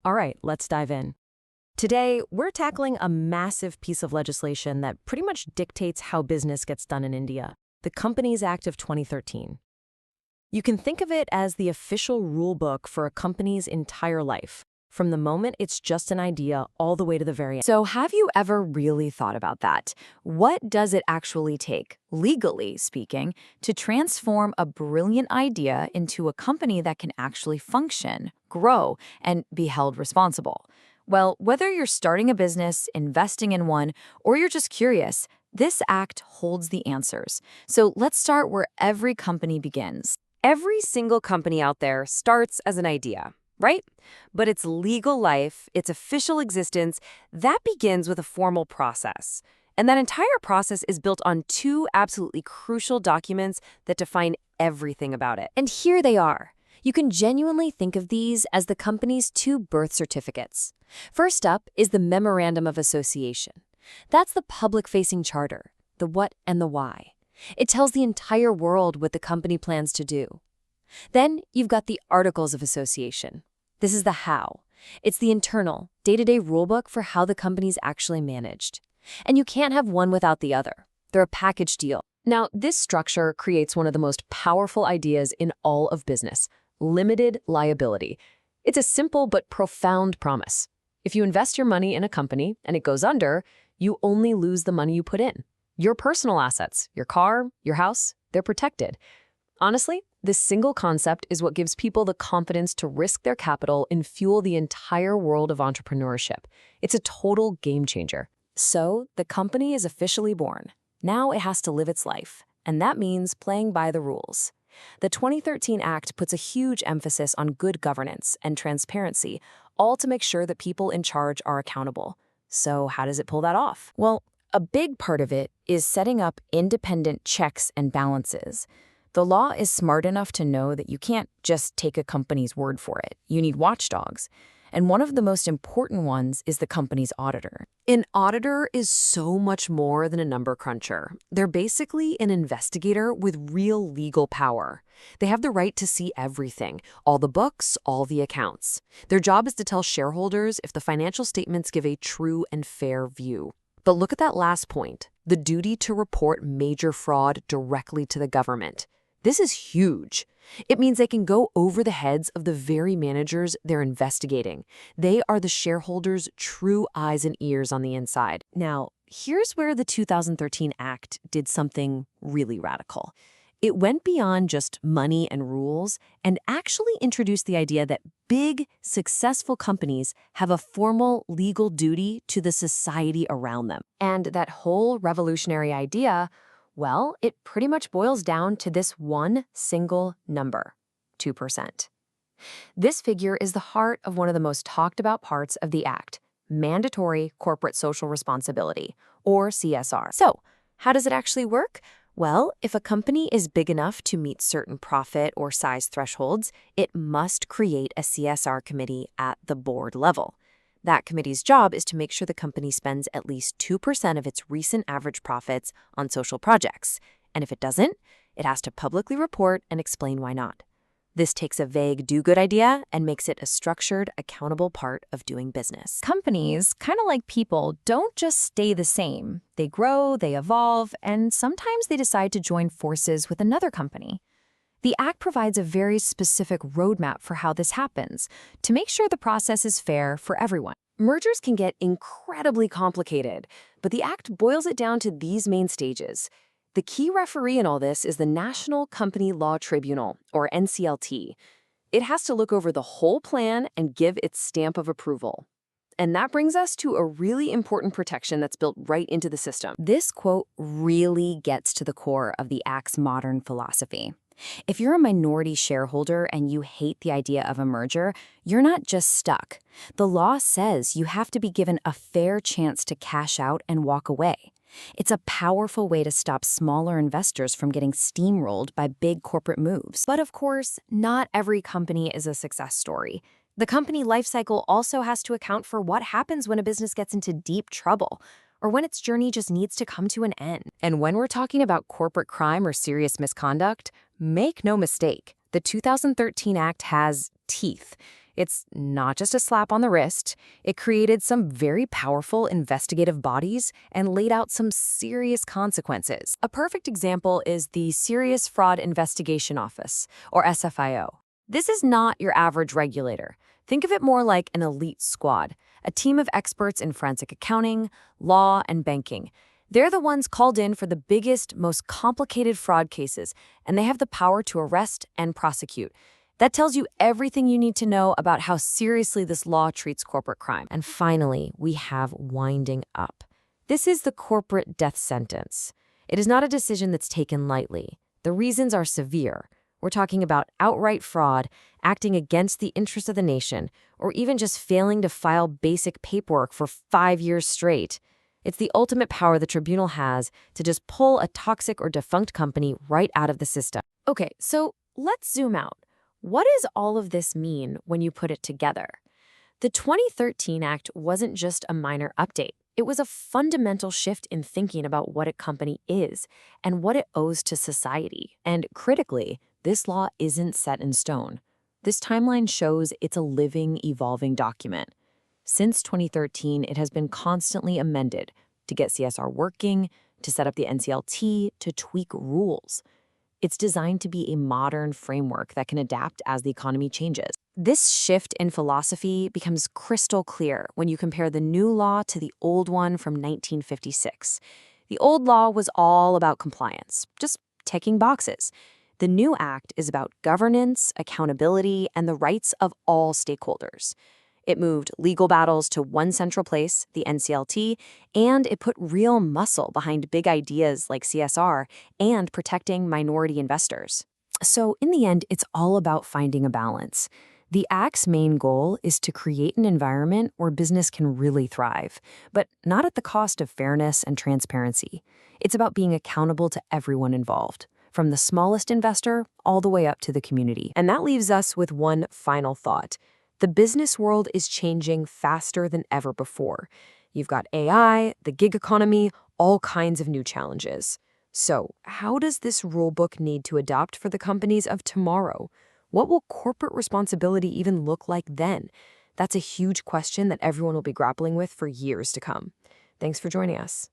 All right, let's dive in. Today, we're tackling a massive piece of legislation that pretty much dictates how business gets done in India, the Companies Act of 2013. You can think of it as the official rule book for a company's entire life, from the moment it's just an idea all the way to the very end. So have you ever really thought about that? What does it actually take, legally speaking, to transform a brilliant idea into a company that can actually function, grow, and be held responsible? Well, whether you're starting a business, investing in one, or you're just curious, this act holds the answers. So let's start where every company begins. Every single company out there starts as an idea, right? But its legal life, its official existence, that begins with a formal process. And that entire process is built on two absolutely crucial documents that define everything about it. And here they are. You can genuinely think of these as the company's two birth certificates. First up is the Memorandum of Association. That's the public-facing charter, the what and the why. It tells the entire world what the company plans to do. Then you've got the Articles of Association. This is the how. It's the internal, day-to-day rulebook for how the company's actually managed. And you can't have one without the other. They're a package deal. Now, this structure creates one of the most powerful ideas in all of business: limited liability. It's a simple but profound promise. If you invest your money in a company and it goes under, you only lose the money you put in. Your personal assets, your car, your house, they're protected. Honestly, this single concept is what gives people the confidence to risk their capital and fuel the entire world of entrepreneurship. It's a total game changer. So, the company is officially born. Now it has to live its life, and that means playing by the rules. The 2013 Act puts a huge emphasis on good governance and transparency, all to make sure that people in charge are accountable. So, how does it pull that off? Well, a big part of it is setting up independent checks and balances. The law is smart enough to know that you can't just take a company's word for it. You need watchdogs. And one of the most important ones is the company's auditor. An auditor is so much more than a number cruncher. They're basically an investigator with real legal power. They have the right to see everything, all the books, all the accounts. Their job is to tell shareholders if the financial statements give a true and fair view. But look at that last point, the duty to report major fraud directly to the government. This is huge. It means they can go over the heads of the very managers they're investigating. They are the shareholders' true eyes and ears on the inside. Now, here's where the 2013 Act did something really radical. It went beyond just money and rules and actually introduced the idea that big, successful companies have a formal legal duty to the society around them. And that whole revolutionary idea, well, it pretty much boils down to this one single number: 2%. This figure is the heart of one of the most talked about parts of the Act: mandatory corporate social responsibility, or CSR. So, how does it actually work? Well, if a company is big enough to meet certain profit or size thresholds, it must create a CSR committee at the board level. That committee's job is to make sure the company spends at least 2% of its recent average profits on social projects. And if it doesn't, it has to publicly report and explain why not. This takes a vague do-good idea and makes it a structured, accountable part of doing business. Companies, kind of like people, don't just stay the same. They grow, they evolve, and sometimes they decide to join forces with another company. The Act provides a very specific roadmap for how this happens, to make sure the process is fair for everyone. Mergers can get incredibly complicated, but the Act boils it down to these main stages. The key referee in all this is the National Company Law Tribunal, or NCLT. It has to look over the whole plan and give its stamp of approval. And that brings us to a really important protection that's built right into the system. This quote really gets to the core of the Act's modern philosophy. If you're a minority shareholder and you hate the idea of a merger, you're not just stuck. The law says you have to be given a fair chance to cash out and walk away. It's a powerful way to stop smaller investors from getting steamrolled by big corporate moves. But of course, not every company is a success story. The company lifecycle also has to account for what happens when a business gets into deep trouble, or when its journey just needs to come to an end. And when we're talking about corporate crime or serious misconduct, make no mistake, the 2013 Act has teeth. It's not just a slap on the wrist. It created some very powerful investigative bodies and laid out some serious consequences. A perfect example is the Serious Fraud Investigation Office, or SFIO. This is not your average regulator. Think of it more like an elite squad, a team of experts in forensic accounting, law, and banking. They're the ones called in for the biggest, most complicated fraud cases, and they have the power to arrest and prosecute. That tells you everything you need to know about how seriously this law treats corporate crime. And finally, we have winding up. This is the corporate death sentence. It is not a decision that's taken lightly. The reasons are severe. We're talking about outright fraud, acting against the interest of the nation, or even just failing to file basic paperwork for 5 years straight. It's the ultimate power the tribunal has to just pull a toxic or defunct company right out of the system. Okay, so let's zoom out. What does all of this mean when you put it together? The 2013 Act wasn't just a minor update. It was a fundamental shift in thinking about what a company is and what it owes to society. And critically, this law isn't set in stone. This timeline shows it's a living, evolving document. Since 2013, it has been constantly amended to get CSR working, to set up the NCLT, to tweak rules. It's designed to be a modern framework that can adapt as the economy changes. This shift in philosophy becomes crystal clear when you compare the new law to the old one from 1956. The old law was all about compliance, just ticking boxes. The new act is about governance, accountability, and the rights of all stakeholders. It moved legal battles to one central place, the NCLT, and it put real muscle behind big ideas like CSR and protecting minority investors. So in the end, it's all about finding a balance. The Act's main goal is to create an environment where business can really thrive, but not at the cost of fairness and transparency. It's about being accountable to everyone involved, from the smallest investor all the way up to the community. And that leaves us with one final thought. The business world is changing faster than ever before. You've got AI, the gig economy, all kinds of new challenges. So, how does this rulebook need to adapt for the companies of tomorrow? What will corporate responsibility even look like then? That's a huge question that everyone will be grappling with for years to come. Thanks for joining us.